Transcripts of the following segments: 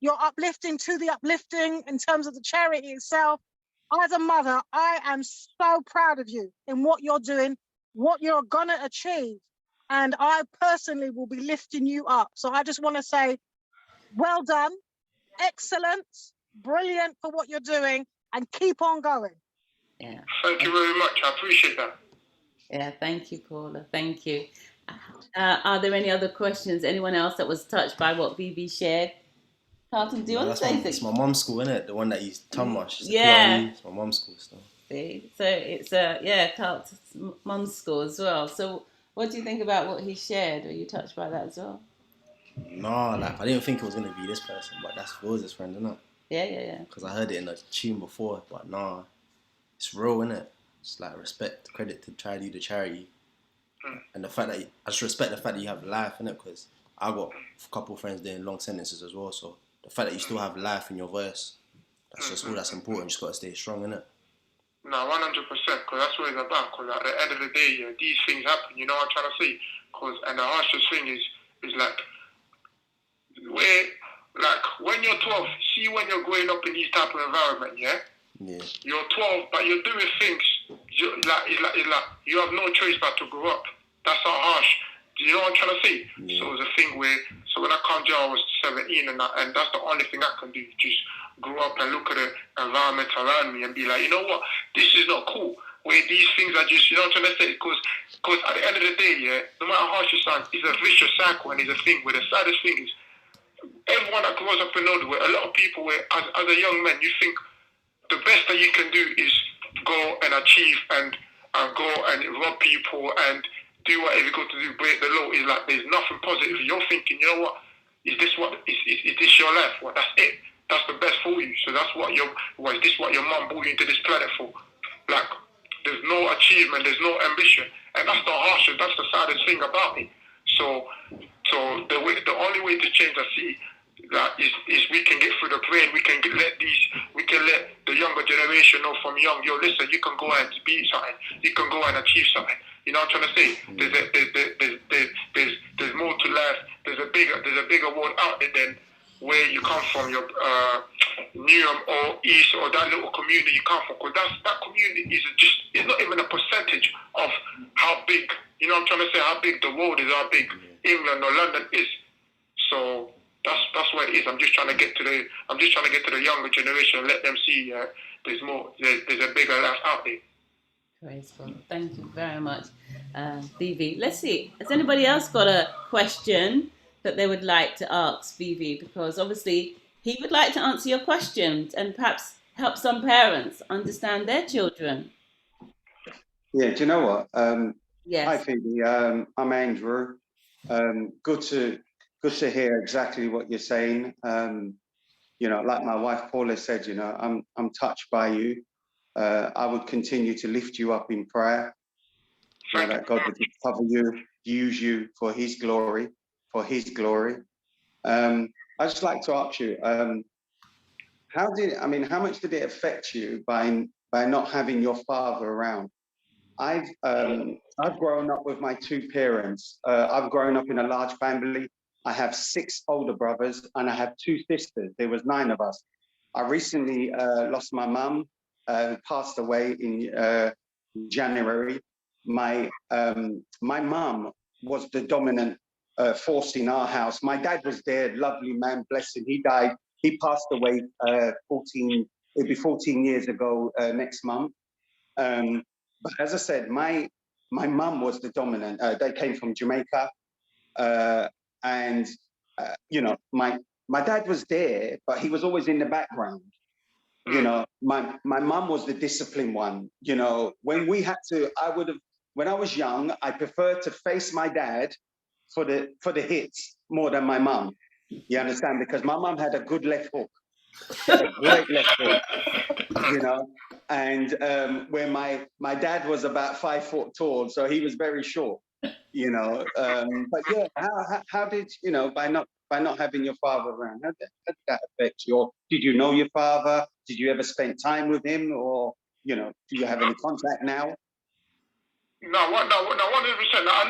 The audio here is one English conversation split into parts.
you're uplifting to the uplifting in terms of the charity itself. As a mother, I am so proud of you in what you're doing, what you're gonna achieve. And I personally will be lifting you up. So I just want to say, well done, excellent, brilliant for what you're doing, and keep on going. Yeah. Thank you very much. I appreciate that. Yeah, thank you, Paula. Thank you. Are there any other questions? Anyone else that was touched by what ViVi shared? Carlton, do you want to say something? It's my mum's school, isn't it? The one that you Tomash. Yeah. It's my mum's school still. See? So it's Carlton's mum's school as well. So what do you think about what he shared? Were you touched by that as well? Nah, like I didn't think it was gonna be this person, but that's Rose's friend, isn't it? Yeah. Because I heard it in a tune before, but nah, it's real, isn't it? It's like respect, credit to try to do the charity, and the fact that I just respect the fact that you have life, innit? Because I got a couple of friends doing long sentences as well, so the fact that you still have life in your voice, that's just all that's important. You just gotta stay strong, innit? No, 100%, because that's what it's about. Because at the end of the day, yeah, these things happen. You know what I'm trying to say? And the harshest thing is like, when you're 12, see when you're growing up in these type of environment, yeah? Yeah. You're 12, but you're doing things, it's like you have no choice but to grow up. That's how harsh. Do you know what I'm trying to say? Yeah. So it was a thing where, so when I come to I was 17, and that's the only thing I can do. Just grow up and look at the environment around me and be like, you know what, this is not cool. Where these things are just, you know what I'm trying to say? Because at the end of the day, yeah, no matter how harsh it sounds, it's a vicious cycle, and it's a thing where the saddest thing is, everyone that grows up in Oldwood, a lot of people where, as a young man, you think the best that you can do is go and achieve and go and rob people and do whatever you got to do, break the law. Is like there's nothing positive. You're thinking, you know what? Is this your life? Well, that's it. That's the best for you. So that's what is this what your mum brought you into this planet for? Like, there's no achievement, there's no ambition, and that's the harshest. That's the saddest thing about it. So the only way to change, I see, that is we can get through the brain. We can let the younger generation know from young. Yo, listen, you can go and be something. You can go and achieve something. You know what I'm trying to say? There's more to life. There's a bigger world out there than where you come from, your Newham or East or that little community you come from. Because that community it's not even a percentage of how big. You know what I'm trying to say? How big the world is, how big England or London is. So that's what it is. I'm just trying to get to the younger generation and let them see there's more. There's a bigger life out there. Graceful. Thank you very much, ViVi. Let's see. Has anybody else got a question that they would like to ask ViVi? Because obviously he would like to answer your questions and perhaps help some parents understand their children. Yeah. Do you know what? Yes. Hi, ViVi. I'm Andrew. Good to hear exactly what you're saying. You know, like my wife Paula said, you know, I'm touched by you. I would continue to lift you up in prayer, so that God would cover you, use you for His glory, I just like to ask you, how much did it affect you by not having your father around? I've grown up with my two parents. I've grown up in a large family. I have 6 older brothers and I have 2 sisters. There was 9 of us. I recently lost my mum, passed away in January. My mum was the dominant force in our house. My dad was there, lovely man, bless him. He died. He passed away 14 years ago next month. But as I said, my mum was the dominant. They came from Jamaica, and you know, my dad was there, but he was always in the background. You know, my mum was the disciplined one. You know, when we had to, when I was young, I preferred to face my dad for the hits more than my mum. You understand? Because my mum had a good left hook. She had a great left hook. You know, and where my dad was about 5 foot tall, so he was very short. You know, but yeah, how did, you know, by not having your father around, how did that affect you? Or did you know your father? Did you ever spend time with him, or, you know, do you have any contact now? No, 100%. I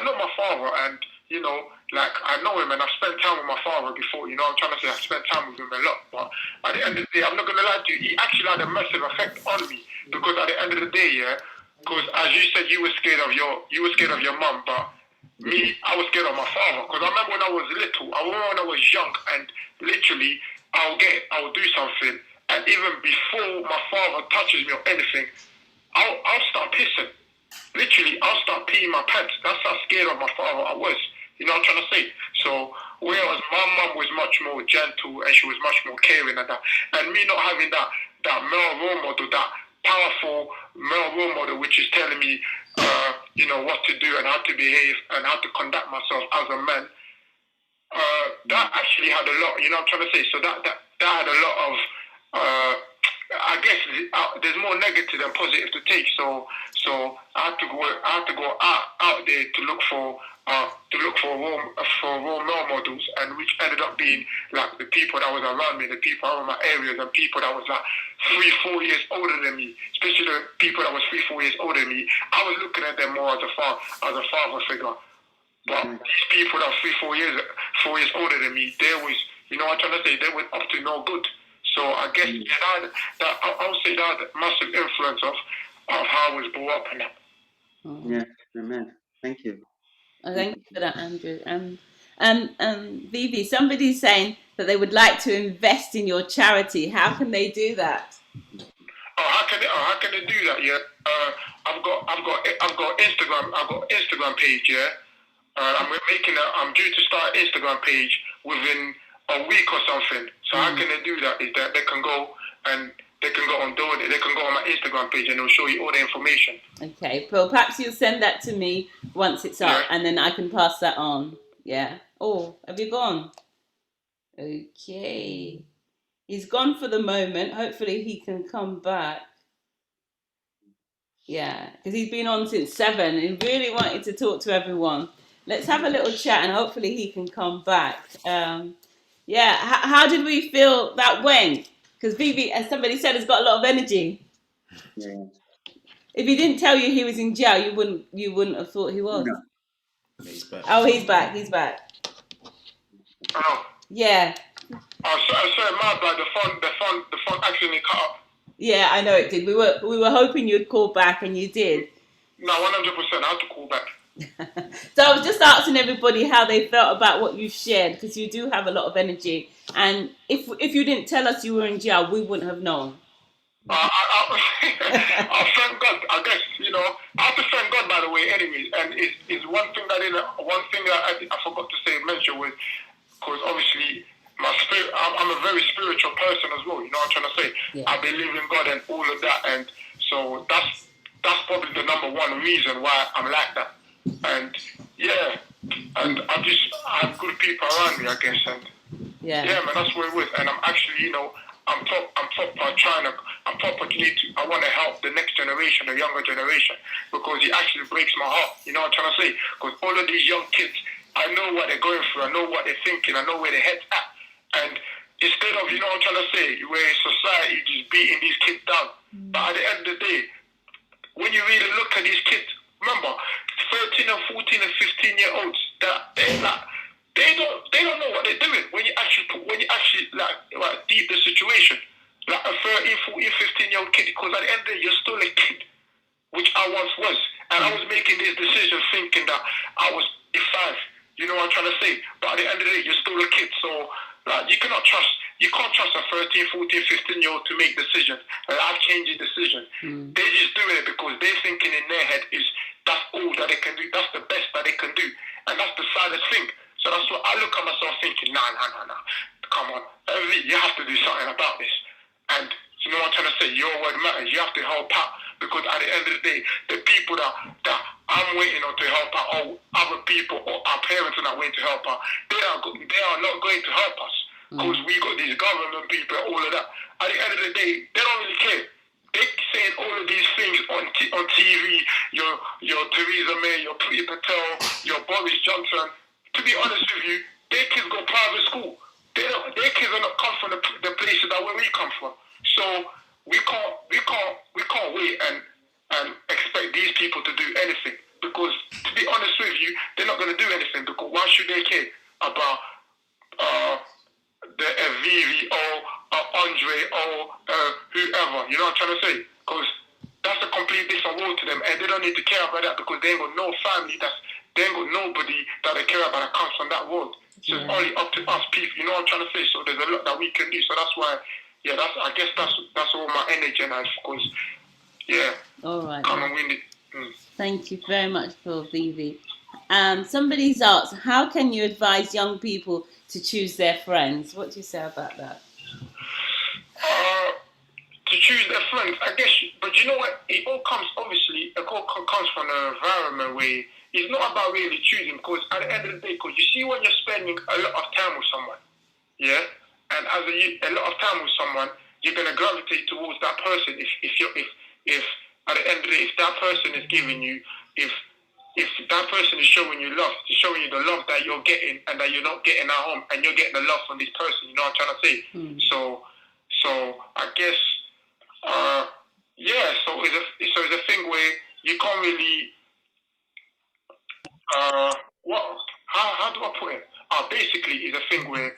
know my father, and you know, like, I know him and I've spent time with my father before, you know what I'm trying to say? I've spent time with him a lot, but at the end of the day, I'm not going to lie to you, he actually had a massive effect on me, because at the end of the day, yeah, because as you said, you were scared of your mum, but me, I was scared of my father, because I remember when I was little, I remember when I was young, and literally, I'll do something, and even before my father touches me or anything, I'll start pissing. Literally, I'll start peeing my pants. That's how scared of my father I was. You know what I'm trying to say? So, whereas my mum was much more gentle and she was much more caring and that, and me not having that male role model, that powerful male role model, which is telling me, you know, what to do and how to behave and how to conduct myself as a man, that actually had a lot. You know what I'm trying to say? So that had a lot of. I guess there's more negative than positive to take. So I had to go out there to look for role models, and which ended up being like the people that was around me, the people around my areas, and people that was like 3-4 years older than me, especially the people that was 3-4 years older than me. I was looking at them more as a father figure. But these people that were 4 years older than me, they was, you know what I'm trying to say, they were up to no good. So I guess I would say that had a massive influence of how I was brought up and that. Yeah, amen. Thank you. Thank you for that, Andrew. ViVi, somebody's saying that they would like to invest in your charity. How can they do that? How can they do that? Yeah, I've got Instagram. I've got Instagram page. Yeah, I'm due to start an Instagram page within a week or something. So how can they do that? Is that they can go on my Instagram page and it'll show you all the information. Okay, well, perhaps you'll send that to me once it's up, and then I can pass that on. Yeah. Oh, have you gone? Okay. He's gone for the moment. Hopefully he can come back. Yeah, because he's been on since 7. He really wanted to talk to everyone. Let's have a little chat, and hopefully he can come back. Yeah, how did we feel that went? Because ViVi, as somebody said, has got a lot of energy. Yeah. If he didn't tell you he was in jail, you wouldn't have thought he was. No. He's back. Oh, he's back. He's back. Oh. Yeah. Oh, sorry, my bad. The phone accidentally cut up. Yeah, I know it did. We were hoping you'd call back, and you did. No, 100%. I had to call back. So I was just asking everybody how they felt about what you shared, because you do have a lot of energy. And if you didn't tell us you were in jail, we wouldn't have known. I thank God. I guess, you know, I have to thank God, by the way, anyways. And it's one thing that I forgot to mention was, because obviously I'm a very spiritual person as well. You know what I'm trying to say? Yeah. I believe in God and all of that, and so that's probably the number one reason why I'm like that. And yeah, and I have good people around me, I guess, and yeah, man, that's what it was. And I'm actually, you know, I want to help the next generation, the younger generation, because it actually breaks my heart. You know what I'm trying to say? Because all of these young kids, I know what they're going through, I know what they're thinking, I know where their head's at. And instead of, you know what I'm trying to say, where society just beating these kids down, but at the end of the day, when you really look at these kids, remember, 13 and 14 and 15-year-olds, they don't know what they're doing when you actually like deep the situation. Like a 13, 14, 15-year-old kid, because at the end of the day, you're still a kid, which I once was. And I was making this decision thinking that I was 5, you know what I'm trying to say? But at the end of the day, you're still a kid. So like, you can't trust a 13, 14, 15-year-old to make decisions, life-changing decisions. They're just doing it because they're thinking in their head is that's all that they can do, that's the best that they can do. And that's the saddest thing. So that's what I look at myself thinking, nah. Come on, you have to do something about this. And you know what I'm trying to say? Your word matters. You have to help out, because at the end of the day, the people that I'm waiting on to help out, or other people, or our parents are not waiting to help out, they are not going to help us, because we got these government people, all of that. At the end of the day, they don't really care. They saying all of these things on TV. Your Theresa May, your Priti Patel, your Boris Johnson. To be honest with you, their kids go private school. Their kids are not come from the places that where we come from. So we can't wait and expect these people to do anything, because to be honest with you, they're not going to do anything, because once should they care about the ViVi or Andre or whoever? You know what I'm trying to say? Because that's a complete different world to them, and they don't need to care about that because they ain't got no family. They ain't got nobody that they care about that comes from that world. So it's only up to us people. You know what I'm trying to say? So there's a lot that we can do. So that's why, I guess that's all my energy and because, All right. Come and win it. Thank you very much for ViVi. Somebody's asked, how can you advise young people to choose their friends? What do you say about that? To choose their friends, I guess, but you know what? It all comes from an environment where it's not about really choosing, because at the end of the day, because you see when you're spending a lot of time with someone, and as a lot of time with someone, you're gonna gravitate towards that person. If at the end of the day, if that person is giving you, if that person is showing you love, is showing you the love that you're getting and that you're not getting at home, and you're getting the love from this person, you know what I'm trying to say? So I guess, so it's a thing where you can't really, how do I put it? Basically, it's a thing where,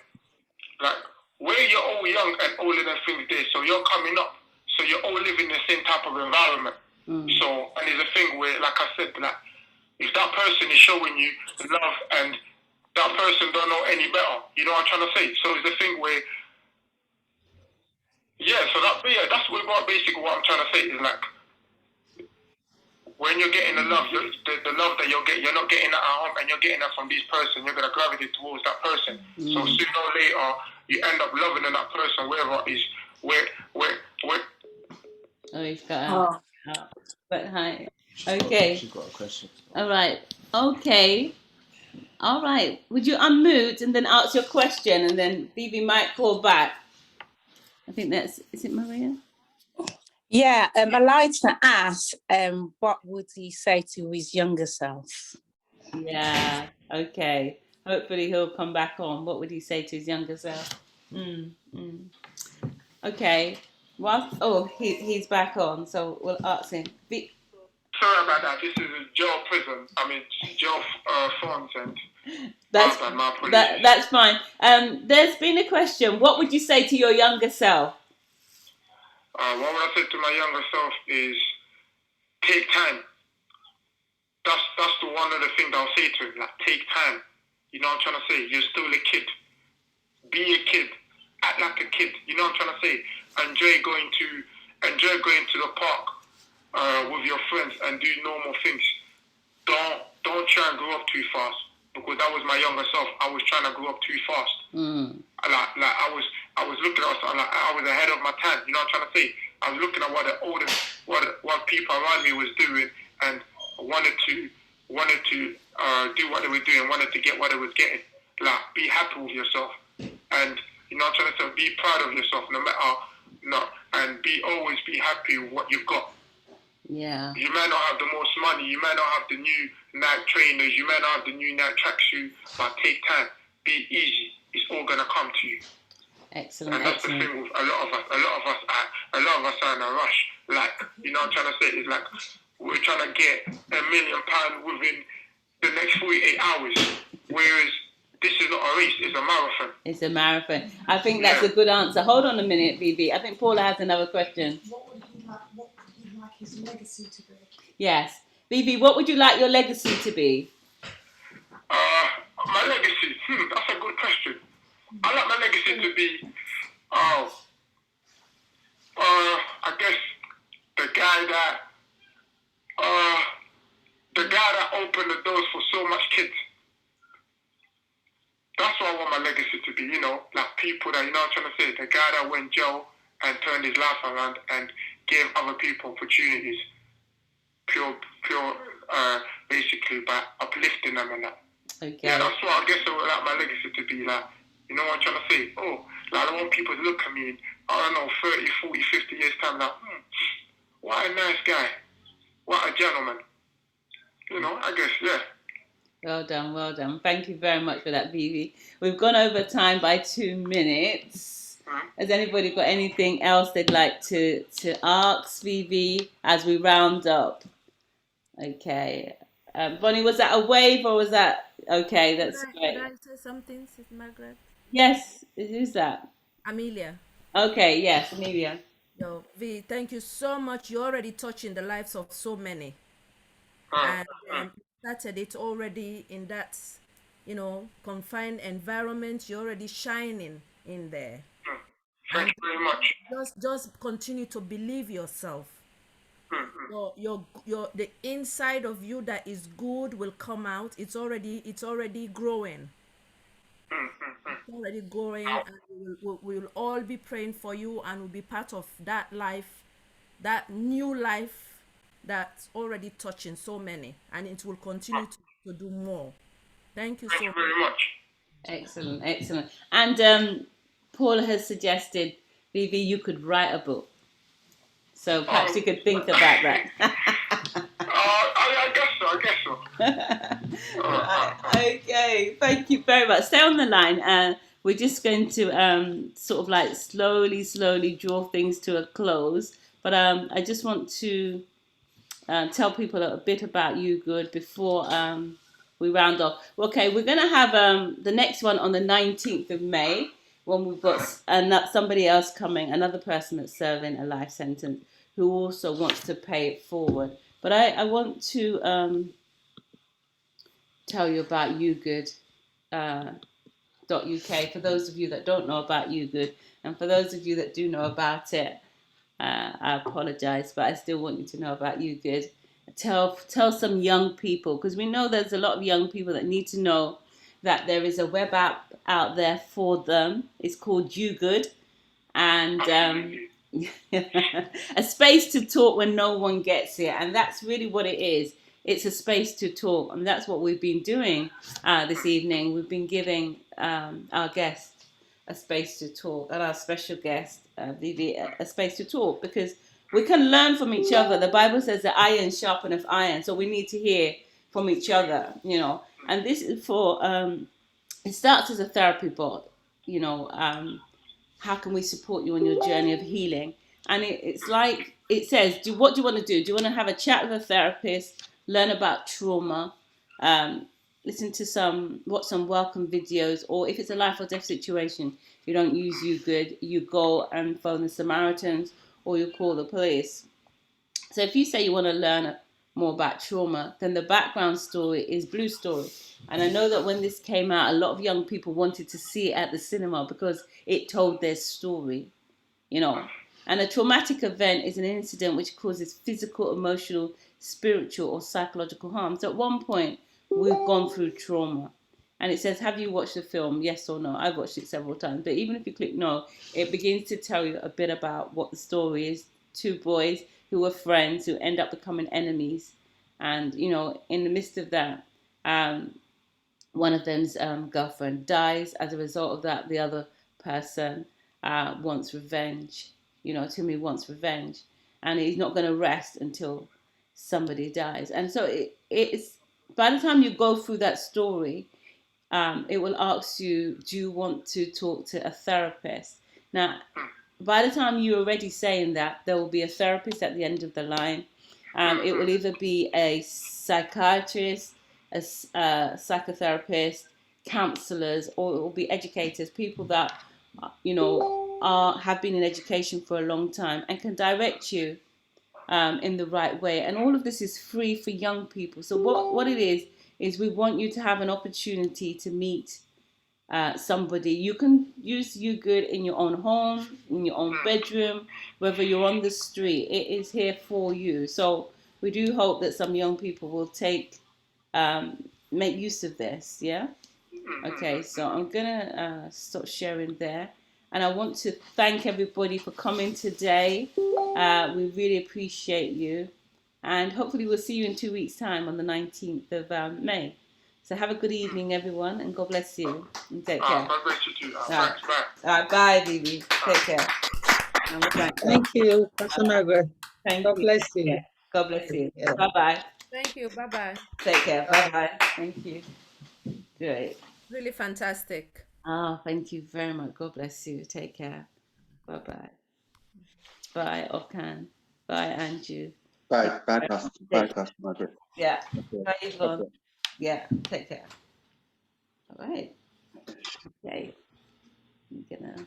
like, where you're all young and all of them things there, so you're coming up, so you're all living in the same type of environment. So, and it's a thing where, like I said, like, if that person is showing you love and that person don't know any better, you know what I'm trying to say? So it's a thing where, that's what basically what I'm trying to say is, like, when you're getting the love, the love that you're not getting that at home, and you're getting that from this person, you're gonna gravitate towards that person. So sooner or later, you end up loving that person, wherever it is, where. Oh, he's got out. But hi. Okay. She's got a question. All right. Okay. All right. Would you unmute and then ask your question, and then ViVi might call back? I think is it Maria? Yeah, I'd like to ask, what would he say to his younger self? Yeah. Okay. Hopefully he'll come back on. What would he say to his younger self? Okay. He's back on, so we'll ask him. Sorry about that. This is a jail prison. I mean, jail phones and. That's fine. There's been a question. What would you say to your younger self? What would I say to my younger self is take time. That's the one of the things I'll say to him. Like, take time. You know what I'm trying to say? You're still a kid. Be a kid. Act like a kid. You know what I'm trying to say? Enjoy going to the park with your friends and do normal things. Don't try and grow up too fast, because that was my younger self. I was trying to grow up too fast. I was looking at I was ahead of my time. You know what I'm trying to say? I was looking at what people around me was doing, and wanted to do what they were doing, wanted to get what they was getting. Like, be happy with yourself, and you know what I'm trying to say, be proud of yourself, and always be happy with what you've got. Yeah. You may not have the most money, you may not have the new Nike trainers, you may not have the new Nike tracksuit, but take time, be easy. It's all gonna come to you. Excellent. And that's the thing with a lot of us are in a rush. Like, you know what I'm trying to say? It's like we're trying to get £1 million within the next 48 hours, whereas this is not a race, it's a marathon. It's a marathon. I think that's a good answer. Hold on a minute, ViVi. I think Paula has another question. What would you like his legacy to be? Yes. ViVi, what would you like your legacy to be? My legacy? That's a good question. I like my legacy to be, I guess, the guy that opened the doors for so much kids. That's what I want my legacy to be, you know, like people that, you know what I'm trying to say, the guy that went jail and turned his life around and gave other people opportunities, basically by uplifting them and that. Okay. Yeah, that's what I guess I would like my legacy to be, like, you know what I'm trying to say? Like, I want people to look at me in, I don't know, 30, 40, 50 years time, like, what a nice guy. What a gentleman. You know, I guess, yeah. Well done, well done. Thank you very much for that, ViVi. We've gone over time by 2 minutes. Has anybody got anything else they'd like to ask ViVi as we round up? Okay. Bonnie, was that a wave or was that okay? That's Could great. I say something, Sis Margaret? Yes, who's that? Amelia. Okay, yes, Amelia. Yo, V, thank you so much. You're already touching the lives of so many. And started it already in that, confined environment. You're already shining in there. Thank And you very much. just continue to believe yourself. The inside of you that is good will come out. It's already growing. It's already growing, and we will all be praying for you, and will be part of that life, that new life that's already touching so many, and it will continue to do more. Thank you Thank so you much. very much. Excellent, excellent. And Paul has suggested, Vivi, you could write a book. So perhaps you could think about that. I guess so. Right. Okay, thank you very much. Stay on the line. We're just going to sort of like slowly draw things to a close. But I just want to tell people a bit about You Good before we round off. Okay, we're going to have the next one on the 19th of May when we've got somebody else coming, another person that's serving a life sentence who also wants to pay it forward. But I want to tell you about YouGood.uk for those of you that don't know about YouGood, and for those of you that do know about it, I apologize, but I still want you to know about YouGood. Tell some young people, because we know there's a lot of young people that need to know that there is a web app out there for them. It's called YouGood, and a space to talk when no one gets it, and that's really what it is. It's a space to talk, and that's what we've been doing this evening. We've been giving our guest a space to talk, and our special guest, ViVi, a space to talk, because we can learn from each other. The Bible says that iron sharpeneth iron, so we need to hear from each other, And this is for, it starts as a therapy board, how can we support you on your journey of healing? And it's like it says, what do you want to do? Do you want to have a chat with a therapist, learn about trauma, listen to watch some welcome videos, or if it's a life or death situation, you don't use You Good, you go and phone the Samaritans, or you call the police. So if you say you want to learn more about trauma, then the background story is Blue Story. And I know that when this came out, a lot of young people wanted to see it at the cinema because it told their story, And a traumatic event is an incident which causes physical, emotional, spiritual, or psychological harm. So at one point, we've gone through trauma. And it says, have you watched the film? Yes or no? I've watched it several times. But even if you click no, it begins to tell you a bit about what the story is. Two boys who were friends who end up becoming enemies. And, in the midst of that, one of them's girlfriend dies. As a result of that, the other person wants revenge. Timmy wants revenge. And he's not going to rest until somebody dies. And so it's by the time you go through that story, it will ask you, do you want to talk to a therapist? Now, by the time you're already saying that, there will be a therapist at the end of the line. It will either be a psychiatrist, a psychotherapist, counselors, or it will be educators, people that, have been in education for a long time and can direct you in the right way. And all of this is free for young people. So what it is we want you to have an opportunity to meet somebody. You can use You Good in your own home, in your own bedroom, whether you're on the street. It is here for you. So we do hope that some young people will make use of this. Yeah. Okay. So I'm gonna stop sharing there, and I want to thank everybody for coming today. We really appreciate you, and hopefully we'll see you in 2 weeks' time on the 19th of May. So have a good evening, everyone, and God bless you. And take care. God bless you too. Thanks, bye. All right, bye, Vivi. Take care. Thank you, Pastor Margaret. Thank God you. bless you. God bless you. Yeah. Bye-bye. Thank you. Bye-bye. Take care. Bye-bye. Thank you. Great. Really fantastic. Thank you very much. God bless you. Take care. Bye-bye. Bye, Okan. Bye, Andrew. Bye, Pastor. Bye, Pastor Margaret. Yeah. Okay. Right, Yvonne. Okay. Yeah. Take care. All right. Okay. I'm gonna.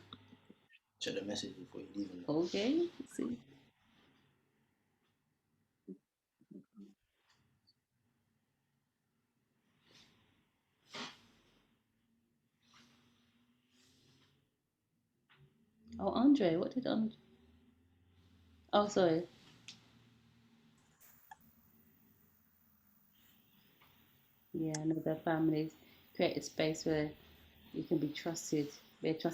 Check the message before you leave. innit? Okay. Let's see. Oh, Andre. What did Andre? Oh, sorry. Yeah, I know their families create a space where you can be trusted. They're trusted.